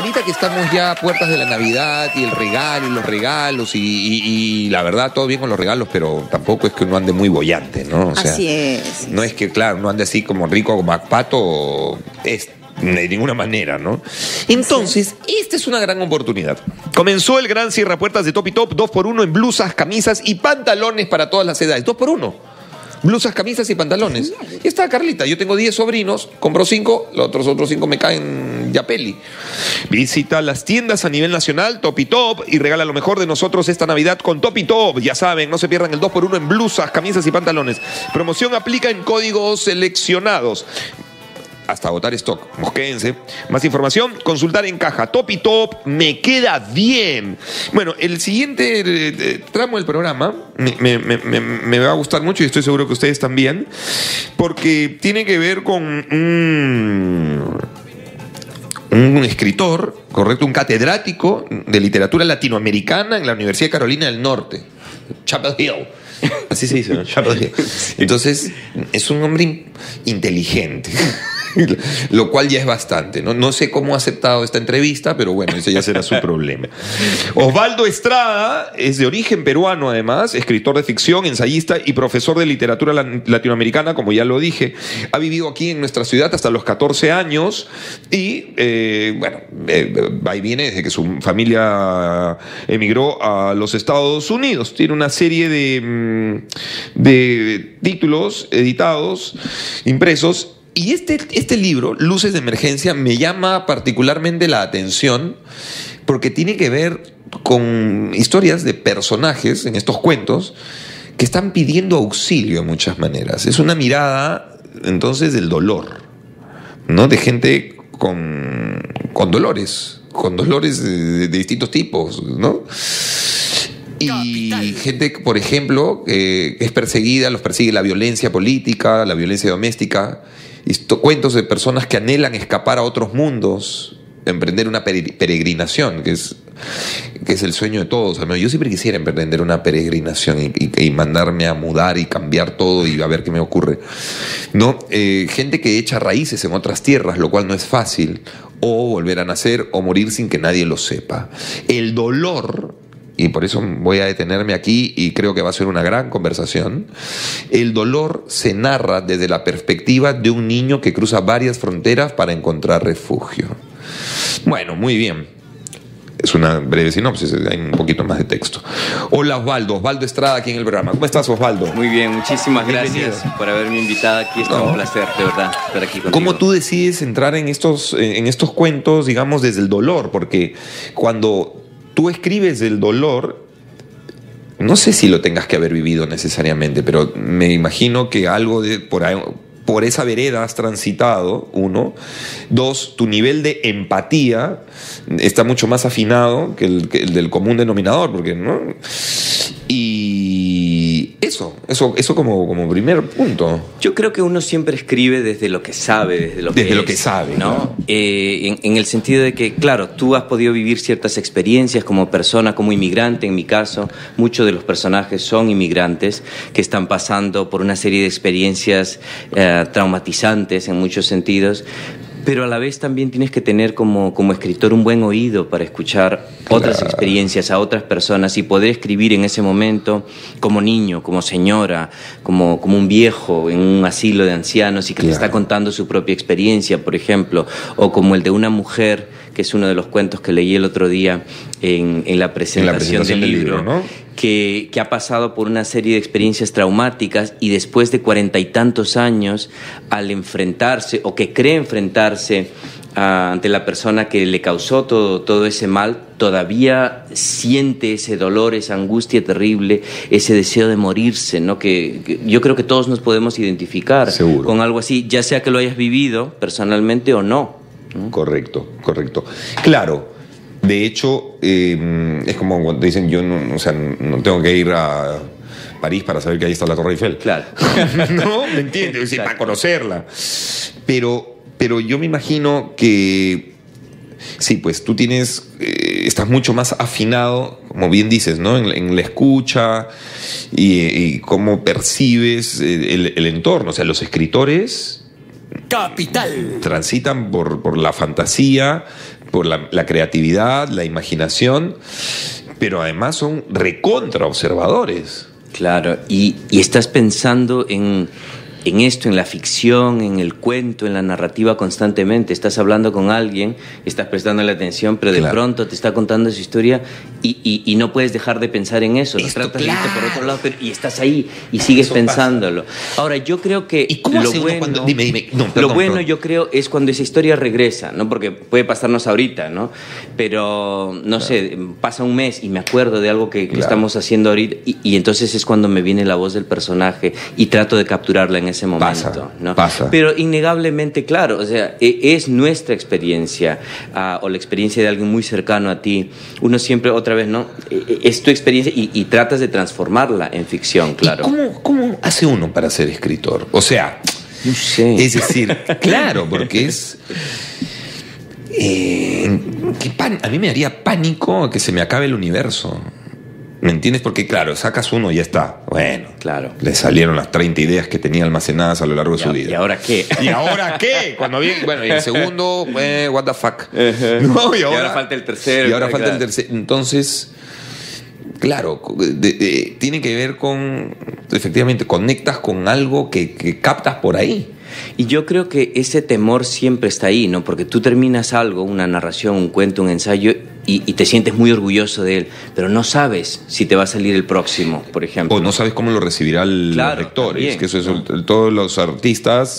ahorita que estamos ya a puertas de la Navidad y el regalo y los regalos y la verdad, todo bien con los regalos, pero tampoco es que uno ande muy boyante, ¿no? O sea, así es. No es que, claro, uno ande así como rico como Pato, de ninguna manera, ¿no? Entonces, esta es una gran oportunidad. Comenzó el gran cierrapuertas de Top y Top, 2x1 en blusas, camisas y pantalones para todas las edades. 2x1. Blusas, camisas y pantalones. Y está Carlita, yo tengo 10 sobrinos, compro 5, los otros 5 me caen ya peli. Visita las tiendas a nivel nacional, Top y Top, y regala lo mejor de nosotros esta Navidad con Top y Top. Ya saben, no se pierdan el 2x1 en blusas, camisas y pantalones. Promoción aplica en códigos seleccionados. Hasta agotar stock. Mosquéense. Más información, consultar en caja. Top y Top, me queda bien. Bueno, el siguiente tramo del programa me va a gustar mucho y estoy seguro que ustedes también, porque tiene que ver con un escritor, correcto, un catedrático de literatura latinoamericana en la Universidad de Carolina del Norte, Chapel Hill. Así se dice, ¿no? Chapel Hill. Entonces, es un hombre inteligente. Lo cual ya es bastante, ¿no? No sé cómo ha aceptado esta entrevista, pero bueno, ese ya será su problema. Osvaldo Estrada es de origen peruano, además, escritor de ficción, ensayista y profesor de literatura latinoamericana, como ya lo dije. Ha vivido aquí en nuestra ciudad hasta los 14 años y, va y viene desde que su familia emigró a los Estados Unidos. Tiene una serie de títulos editados, impresos. Y este libro, Luces de Emergencia, me llama particularmente la atención porque tiene que ver con historias de personajes en estos cuentos que están pidiendo auxilio de muchas maneras. Es una mirada, entonces, del dolor, ¿no? De gente con dolores de distintos tipos, ¿no? Y gente, por ejemplo, que es perseguida, los persigue la violencia política, la violencia doméstica. Cuentos de personas que anhelan escapar a otros mundos, emprender una peregrinación, que es el sueño de todos. Yo siempre quisiera emprender una peregrinación y mandarme a mudar y cambiar todo y a ver qué me ocurre, ¿no? Gente que echa raíces en otras tierras, lo cual no es fácil, o volver a nacer o morir sin que nadie lo sepa. El dolor, y por eso voy a detenerme aquí y creo que va a ser una gran conversación. El dolor se narra desde la perspectiva de un niño que cruza varias fronteras para encontrar refugio. Bueno, muy bien. Es una breve sinopsis, hay un poquito más de texto. Hola Osvaldo Estrada aquí en el programa. ¿Cómo estás, Osvaldo? Muy bien, muchísimas gracias por haberme invitado aquí. Es un placer, de verdad, estar aquí contigo. ¿Cómo tú decides entrar en estos cuentos, digamos, desde el dolor? Porque cuando tú escribes del dolor, no sé si lo tengas que haber vivido necesariamente, pero me imagino que algo por esa vereda has transitado, 1. 2, tu nivel de empatía está mucho más afinado que el del común denominador, porque, ¿no? Y eso como primer punto. Yo creo que uno siempre escribe desde lo que sabe, desde lo que sabe, ¿no? Claro. En el sentido de que, claro, tú has podido vivir ciertas experiencias como persona, como inmigrante. En mi caso, muchos de los personajes son inmigrantes que están pasando por una serie de experiencias traumatizantes en muchos sentidos. Pero a la vez también tienes que tener como escritor un buen oído para escuchar otras experiencias a otras personas y poder escribir en ese momento como niño, como señora, como un viejo en un asilo de ancianos y que te está contando su propia experiencia, por ejemplo, o como el de una mujer, que es uno de los cuentos que leí el otro día en la presentación del libro, ¿no? Que ha pasado por una serie de experiencias traumáticas y después de 40 y tantos años, al enfrentarse o que cree enfrentarse ante la persona que le causó todo ese mal, todavía siente ese dolor, esa angustia terrible, ese deseo de morirse, ¿no? Que yo creo que todos nos podemos identificar con algo así, ya sea que lo hayas vivido personalmente o no. Correcto. Claro. De hecho, es como cuando dicen, yo no tengo que ir a París para saber que ahí está la Torre Eiffel. Claro. ¿No? ¿Me entiendes? Sí, para conocerla. Pero yo me imagino que sí, pues tú estás mucho más afinado, como bien dices, ¿no? En la escucha y cómo percibes el entorno. O sea, los escritores Capital transitan por la fantasía, por la creatividad, la imaginación, pero además son recontra observadores. Claro, y estás pensando en esto, en la ficción, en el cuento, en la narrativa constantemente. Estás hablando con alguien, estás prestándole atención, pero de pronto te está contando su historia y no puedes dejar de pensar en eso. Lo tratas de irte por otro lado, y estás ahí y sigues pensándolo. Ahora, yo creo que ¿y cómo hace uno cuando...? Dime. No, perdón, lo bueno, yo creo, es cuando esa historia regresa, ¿no? Porque puede pasarnos ahorita, ¿no? Pero, no sé, pasa un mes y me acuerdo de algo que estamos haciendo ahorita y entonces es cuando me viene la voz del personaje y trato de capturarla en ese momento, ¿no? Pasa. Pero innegablemente, claro, o sea, es nuestra experiencia o la experiencia de alguien muy cercano a ti. Uno siempre, otra vez, ¿no? Es tu experiencia y tratas de transformarla en ficción, claro. ¿Y cómo hace uno para ser escritor? O sea, no sé. Es decir, claro, porque es... a mí me daría pánico que se me acabe el universo. ¿Me entiendes? Porque, claro, sacas uno y ya está. Bueno, claro. Le salieron las 30 ideas que tenía almacenadas a lo largo de su vida. ¿Y ahora qué? ¿Y ahora qué? Y el segundo, what the fuck. No, y ahora falta el tercero. Y ahora falta el tercero. Entonces, claro, tiene que ver con, efectivamente, conectas con algo que captas por ahí. Y yo creo que ese temor siempre está ahí, ¿no? Porque tú terminas algo, una narración, un cuento, un ensayo, y te sientes muy orgulloso de él, pero no sabes si te va a salir el próximo, por ejemplo. O no sabes cómo lo recibirán los lectores, también, que eso es, todos los artistas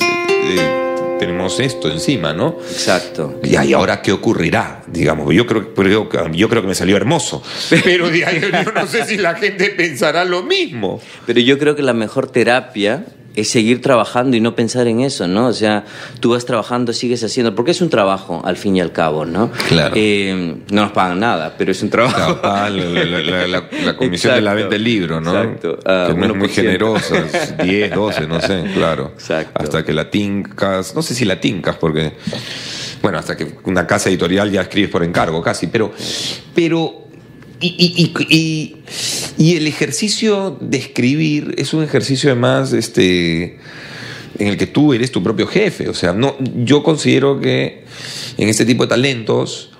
tenemos esto encima, ¿no? Exacto. Y ahora qué ocurrirá, digamos. Yo creo que me salió hermoso, pero yo no sé si la gente pensará lo mismo. Pero yo creo que la mejor terapia es seguir trabajando y no pensar en eso, ¿no? O sea, tú vas trabajando, sigues haciendo, porque es un trabajo, al fin y al cabo, ¿no? Claro. No nos pagan nada, pero es un trabajo. La comisión de la venta del libro, ¿no? Exacto. Que no es muy generosa, 10, 12, no sé, claro. Exacto. Hasta que la tincas, no sé si la tincas, porque, bueno, hasta que una casa editorial ya escribes por encargo casi, pero y el ejercicio de escribir es un ejercicio además en el que tú eres tu propio jefe. O sea, no, yo considero que en este tipo de talentos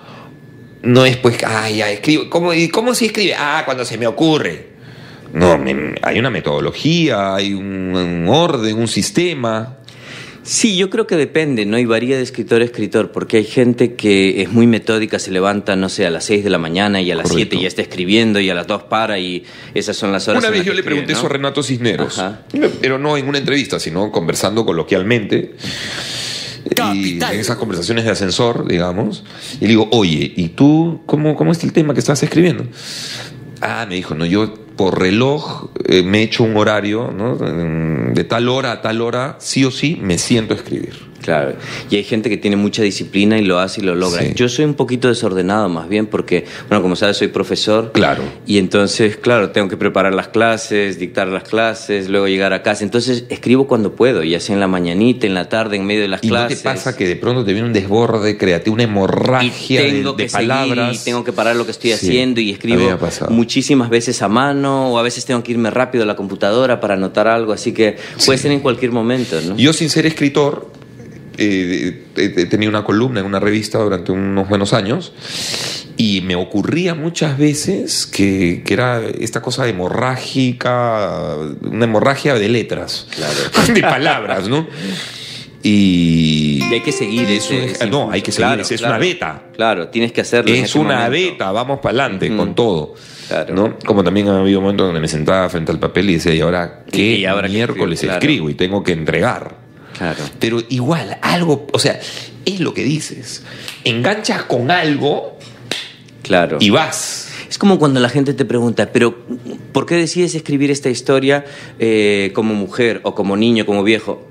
no es pues, ya escribo. ¿Cómo se escribe? Cuando se me ocurre. No, hay una metodología, hay un orden, un sistema. Sí, yo creo que depende, ¿no? Y varía de escritor a escritor, porque hay gente que es muy metódica, se levanta, no sé, a las 6 de la mañana y a las 7 ya está escribiendo y a las 2 para y esas son las horas. Una vez yo le pregunté eso a Renato Cisneros, pero no en una entrevista, sino conversando coloquialmente. Y en esas conversaciones de ascensor, digamos, y le digo, oye, ¿y tú cómo es el tema que estás escribiendo? Me dijo, no, yo por reloj me he hecho un horario, ¿no? De tal hora a tal hora, sí o sí, me siento a escribir. Claro, y hay gente que tiene mucha disciplina y lo hace y lo logra. Sí. Yo soy un poquito desordenado más bien porque, bueno, como sabes, soy profesor. Claro. Y entonces, claro, tengo que preparar las clases, dictar las clases, luego llegar a casa. Entonces escribo cuando puedo, ya sea en la mañanita, en la tarde, en medio de las clases. ¿Y no te pasa que de pronto te viene un desborde creativo, una hemorragia de palabras? Y tengo que parar lo que estoy haciendo y escribo muchísimas veces a mano o a veces tengo que irme rápido a la computadora para anotar algo, así que puede ser en cualquier momento, ¿no? Yo, sin ser escritor, he tenido una columna en una revista durante unos buenos años y me ocurría muchas veces que era esta cosa hemorrágica, una hemorragia de letras, claro. De palabras, ¿no? Y hay que seguir eso. No, hay que seguir, claro, es una beta. Claro, tienes que hacerlo. Es una beta, vamos para adelante con todo. Claro. ¿No? Como también ha habido momentos donde me sentaba frente al papel y decía, ¿y ahora qué miércoles escribo? Y tengo que entregar. Claro. Pero igual, algo, o sea, es lo que dices. Enganchas con algo, claro, y vas. Es como cuando la gente te pregunta, pero ¿por qué decides escribir esta historia como mujer o como niño, como viejo?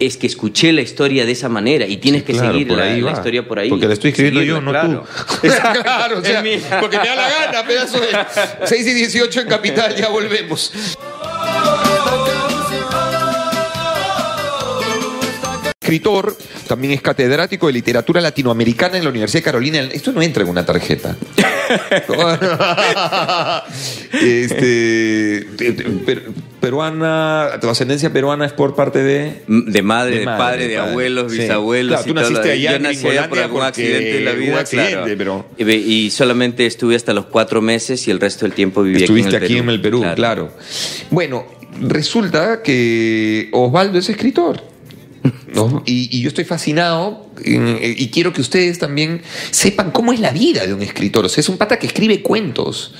Es que escuché la historia de esa manera y tienes que seguir la historia por ahí. Porque la estoy escribiendo yo, no claro. Tú. Claro, o sea, porque me da la gana, pedazo de 6:18 en Capital, ya volvemos. Escritor, también es catedrático de literatura latinoamericana en la Universidad de Carolina. Esto no entra en una tarjeta. peruana, tu ascendencia peruana es por parte de madre, padre, de abuelos, sí. bisabuelos. Claro, tú naciste allá yo en nací allá por algún accidente de la vida. Un accidente, claro. pero... Y solamente estuve hasta los 4 meses y el resto del tiempo viví Estuviste aquí en el Perú, claro. Bueno, resulta que Osvaldo es escritor, ¿no? Y yo estoy fascinado y quiero que ustedes también sepan cómo es la vida de un escritor. O sea, es un pata que escribe cuentos.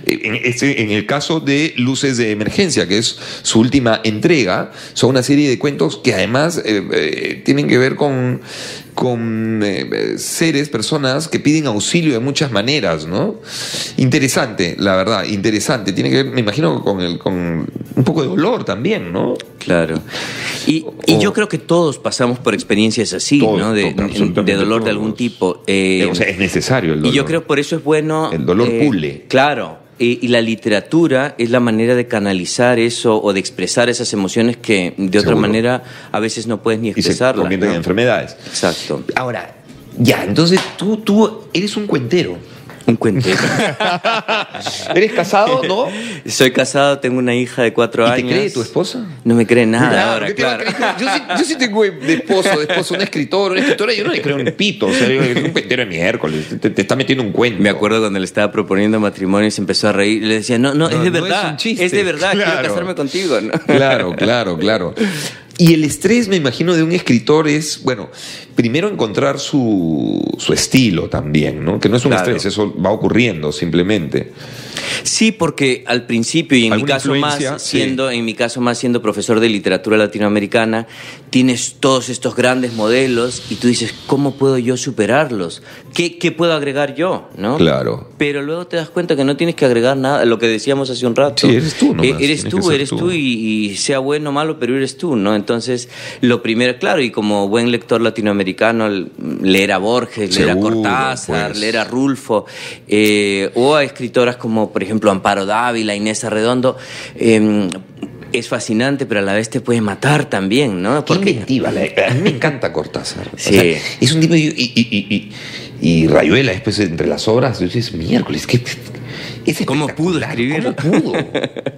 En el caso de Luces de Emergencia, que es su última entrega, son una serie de cuentos que además tienen que ver con seres, personas que piden auxilio de muchas maneras, ¿no? Interesante, la verdad, interesante. Tiene que ver, me imagino, con un poco de dolor también, ¿no? Claro. Y yo creo que todos pasamos por experiencias así, Todos, ¿no? De dolor todos. de algún tipo. O sea, es necesario el dolor. Y yo creo por eso es bueno... El dolor pule. Claro. Y la literatura es la manera de canalizar eso o de expresar esas emociones que de otra manera a veces no puedes ni expresarlas. Y se convierten en enfermedades. Exacto. Ahora, ya, entonces tú eres un cuentero. Un cuentero. ¿Eres casado, no? Soy casado, tengo una hija de 4 años. ¿Y te cree tu esposa? No me cree nada ahora, claro. claro. Yo sí tengo de esposo, un escritor, una escritora, yo no le creo un pito. O sea, es un cuentero de miércoles, te está metiendo un cuento. Me acuerdo cuando le estaba proponiendo matrimonio y se empezó a reír. Le decía, no, es de verdad. Es un chiste. Es de verdad, Claro. quiero casarme contigo, ¿no? Claro. Y el estrés, me imagino, de un escritor es, bueno, primero encontrar su estilo también, ¿no? Que no es un estrés, eso va ocurriendo simplemente. Sí, porque al principio, y en mi caso más siendo profesor de literatura latinoamericana, tienes todos estos grandes modelos y tú dices, ¿cómo puedo yo superarlos? ¿Qué puedo agregar yo? ¿No? Claro. Pero luego te das cuenta que no tienes que agregar nada, lo que decíamos hace un rato. Sí, eres tú nomás. Eres tú y sea bueno o malo, pero eres tú, ¿no? Entonces, lo primero, claro, y como buen lector latinoamericano, leer a Borges, leer a Cortázar, pues. leer a Rulfo, o a escritoras como, por ejemplo, Amparo Dávila, Inés Arredondo, es fascinante, pero a la vez te puede matar también, ¿no? Qué inventiva. A mí me encanta Cortázar. Sí. O sea, es un tipo... Y Rayuela, después, entre las obras, dices, miércoles, ¿cómo pudo escribir? ¿Cómo pudo?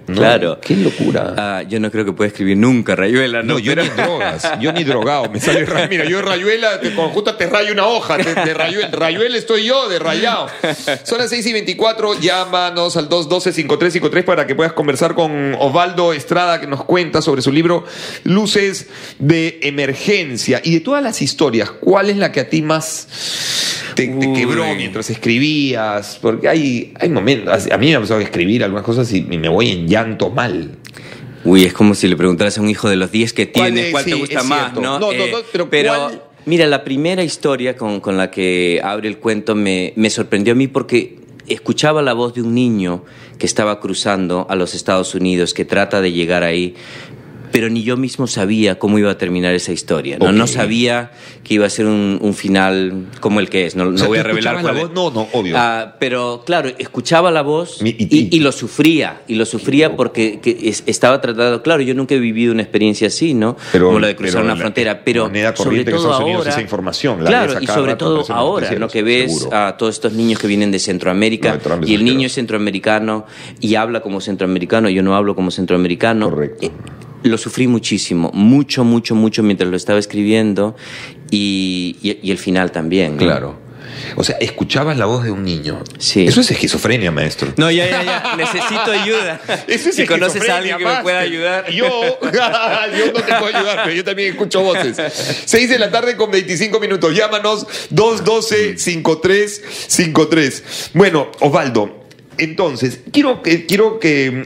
¿No? Claro. Qué locura. Yo no creo que pueda escribir nunca Rayuela, ¿no? No, yo ni drogas, yo ni drogado. Me sale, mira, yo Rayuela, justo te rayo una hoja, de Rayuela estoy yo, de rayado. Son las 6:24, llámanos al 212-5353 para que puedas conversar con Osvaldo Estrada, que nos cuenta sobre su libro Luces de Emergencia. Y de todas las historias, ¿cuál es la que a ti más te quebró mientras escribías? Porque hay momentos, a mí me ha pasado escribir algunas cosas y me voy en llanto mal. Uy, es como si le preguntaras a un hijo de los 10 que tienes, ¿cuál te sí, gusta más? Cierto. ¿No? No, pero ¿cuál? Mira, la primera historia con la que abre el cuento me sorprendió a mí porque escuchaba la voz de un niño que estaba cruzando a los Estados Unidos, que trata de llegar ahí, pero ni yo mismo sabía cómo iba a terminar esa historia. No, no sabía que iba a ser un final como el que es. No, voy a revelar cuál es. No, obvio. Pero claro, escuchaba la voz y lo sufría. Y lo sufría porque estaba tratado. Claro, yo nunca he vivido una experiencia así, ¿no? Como la de cruzar una frontera. Pero sobre todo ahora, esa información, claro, y sobre todo ahora, ¿no? Que ves a todos estos niños que vienen de Centroamérica y el niño es centroamericano y habla como centroamericano. Yo no hablo como centroamericano. Correcto. Lo sufrí muchísimo, mucho mientras lo estaba escribiendo y el final también, ¿no? Claro. O sea, escuchabas la voz de un niño. Sí. Eso es esquizofrenia, maestro. No, ya. Necesito ayuda. Eso es si conoces a alguien que me pueda máster. ayudar. Yo no te puedo ayudar, pero yo también escucho voces. 6:25 p.m. Llámanos 212-5353. Bueno, Osvaldo, entonces, quiero que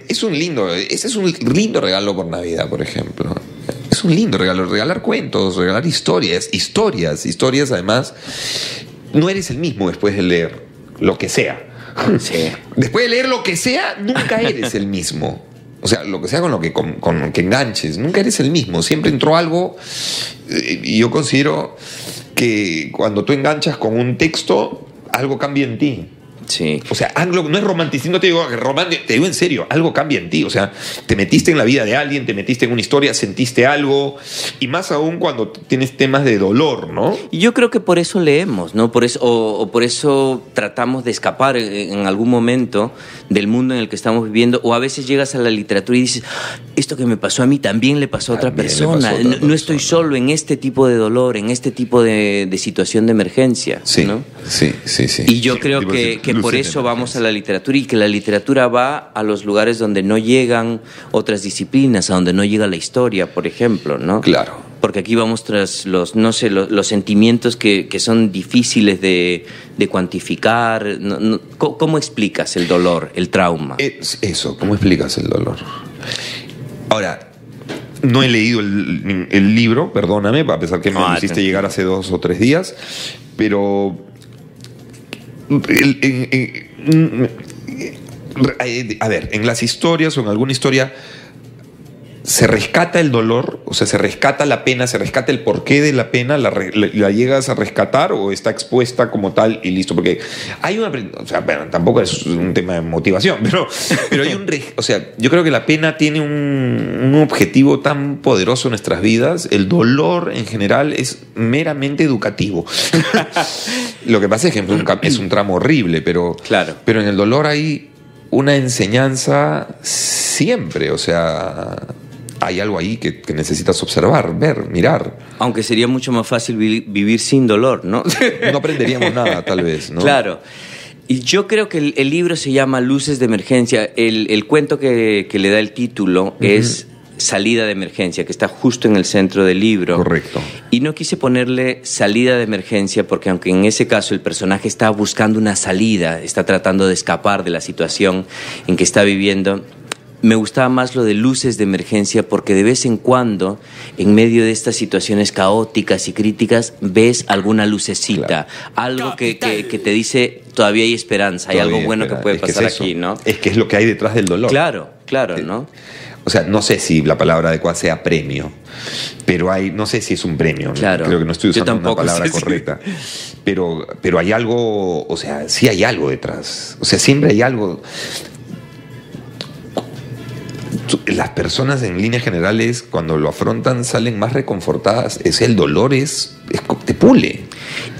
ese es un lindo regalo por Navidad, por ejemplo. Es un lindo regalo, regalar cuentos, regalar historias además. No eres el mismo después de leer lo que sea. Sí. Después de leer lo que sea, nunca eres el mismo. O sea, lo que sea con lo que enganches, nunca eres el mismo. Siempre entró algo, y yo considero que cuando tú enganchas con un texto, algo cambia en ti. Sí. O sea, no es romanticismo, no te digo romántico, te digo en serio, algo cambia en ti. O sea, te metiste en la vida de alguien, te metiste en una historia, sentiste algo, y más aún cuando tienes temas de dolor, ¿no? Y yo creo que por eso leemos, ¿no? Por eso, o por eso tratamos de escapar en algún momento del mundo en el que estamos viviendo, o a veces llegas a la literatura y dices, esto que me pasó a mí también le pasó a otra persona. No estoy solo en este tipo de dolor, en este tipo de situación de emergencia. Sí, ¿no? sí. Y yo creo que por eso vamos a la literatura, y que la literatura va a los lugares donde no llegan otras disciplinas, a donde no llega la historia, por ejemplo, ¿no? Claro. Porque aquí vamos tras los sentimientos que son difíciles de cuantificar. ¿Cómo explicas el dolor, el trauma? Eso, ¿cómo explicas el dolor? Ahora, no he leído el libro, perdóname, a pesar que me lo hiciste llegar hace 2 o 3 días, pero a ver, en las historias o en alguna historia se rescata el dolor, o sea, se rescata la pena, se rescata el porqué de la pena, la llegas a rescatar, o está expuesta como tal y listo. Porque hay una, o sea, bueno, tampoco es un tema de motivación, pero hay o sea, yo creo que la pena tiene un objetivo tan poderoso en nuestras vidas. El dolor en general es meramente educativo. Lo que pasa es que es un tramo horrible, pero en el dolor hay una enseñanza siempre, o sea, hay algo ahí que necesitas observar, ver, mirar. Aunque sería mucho más fácil vivir sin dolor, ¿no? No aprenderíamos nada, tal vez, ¿no? Claro. Y yo creo que el libro se llama Luces de Emergencia. El cuento que le da el título es Salida de Emergencia, que está justo en el centro del libro. Correcto. Y no quise ponerle salida de emergencia porque, aunque en ese caso el personaje está buscando una salida, está tratando de escapar de la situación en que está viviendo, me gustaba más lo de luces de emergencia, porque de vez en cuando, en medio de estas situaciones caóticas y críticas, ves alguna lucecita, algo que te dice, todavía hay esperanza, hay algo bueno que puede pasar aquí, ¿no? Es que es lo que hay detrás del dolor. Claro, ¿no? O sea, no sé si la palabra adecuada sea premio, pero no sé si es un premio. Claro. Creo que no estoy usando una palabra correcta. Pero hay algo, o sea, sí hay algo detrás. O sea, siempre hay algo. Las personas en líneas generales, cuando lo afrontan, salen más reconfortadas. El dolor te pule.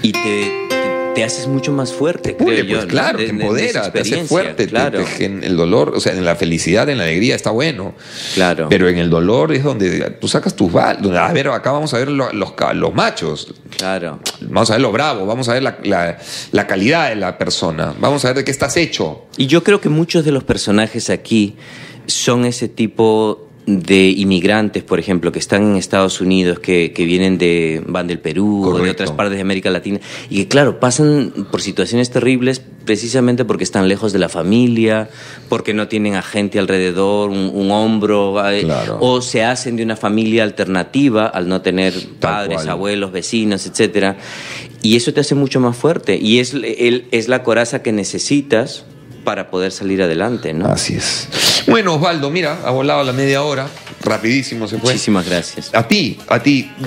Y te haces mucho más fuerte, creo yo. Pues claro, te empodera, te hace fuerte. Claro. En el dolor, o sea, en la felicidad, en la alegría está bueno. Claro. Pero en el dolor es donde tú sacas tus balas. A ver, acá vamos a ver los machos. Claro. Vamos a ver lo bravo, vamos a ver la calidad de la persona. Vamos a ver de qué estás hecho. Y yo creo que muchos de los personajes aquí son ese tipo de inmigrantes, por ejemplo, que están en Estados Unidos, que van del Perú. Correcto. O de otras partes de América Latina, y que, claro, pasan por situaciones terribles precisamente porque están lejos de la familia, porque no tienen a gente alrededor, un hombro, claro. O se hacen de una familia alternativa al no tener padres, abuelos, vecinos, etcétera. Y eso te hace mucho más fuerte, y es la coraza que necesitas para poder salir adelante, ¿no? Así es. Bueno, Osvaldo, mira, ha volado la media hora, rapidísimo se fue. Muchísimas gracias. A ti,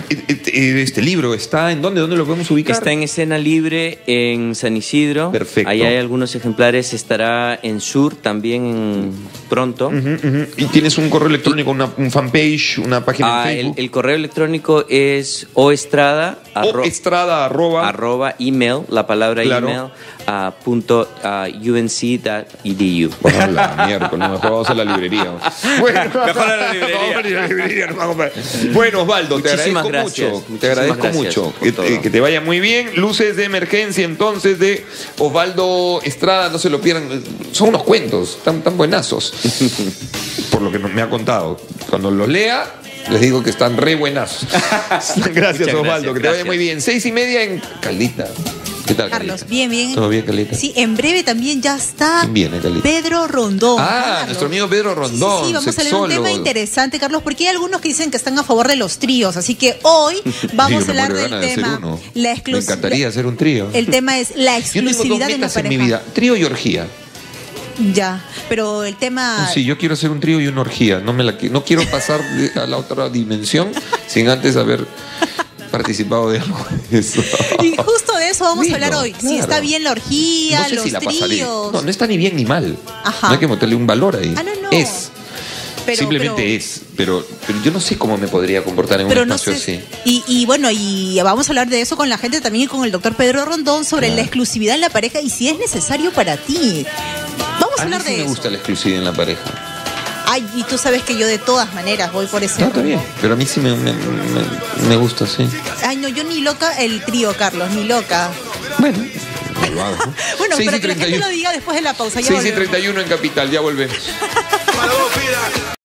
este libro está ¿en dónde? ¿Dónde lo podemos ubicar? Está en Escena Libre en San Isidro. Perfecto. Ahí hay algunos ejemplares, estará en Sur también pronto. ¿Y tienes un correo electrónico, un fanpage, una página en Facebook? El correo electrónico es oestrada @email, la palabra email, .unc.edu. Bueno, la miércoles, mejor vamos a la librería. Bueno, mejor a la librería. Bueno, Osvaldo, te agradezco mucho. Que te vaya muy bien. Luces de Emergencia, entonces, de Osvaldo Estrada, no se lo pierdan. Son unos cuentos tan buenazos, por lo que me ha contado. Cuando los lea, les digo que están re buenazos. Gracias, Osvaldo, que te vaya muy bien. 6:30 en Caldita. ¿Qué tal, Carlos? Calita? Bien. ¿Todo bien, Calita? Sí, en breve también ya está. ¿Quién viene, Calita? Pedro Rondón. Carlos. Nuestro amigo Pedro Rondón. Sí, vamos a leer un tema interesante, Carlos, porque hay algunos que dicen que están a favor de los tríos, así que hoy vamos a hablar del tema. Me encantaría hacer un trío. El tema es la exclusividad de una pareja. En mi vida, trío y orgía. Ya, pero el tema... Sí, yo quiero hacer un trío y una orgía. No quiero pasar a la otra dimensión sin antes haber participado de algo de eso. Y justo de eso vamos a hablar hoy. Claro. Si está bien la orgía, No sé los si la pasaré. tríos. No está ni bien ni mal. Ajá. No hay que meterle un valor ahí. No. Es. Simplemente es. Pero yo no sé cómo me podría comportar en un espacio así. Y bueno, y vamos a hablar de eso con la gente también y con el doctor Pedro Rondón sobre la exclusividad en la pareja y si es necesario para ti. Vamos a hablar de eso. A mí sí me gusta la exclusividad en la pareja. Ay, y tú sabes que yo de todas maneras voy por ese. No, está bien, pero a mí sí me gusta, sí. Ay, no, yo ni loca el trío, Carlos, ni loca. Bueno, malvado, ¿no? Bueno, pero que la gente lo diga después de la pausa. Ya 6:31 en Capital, ya volvemos.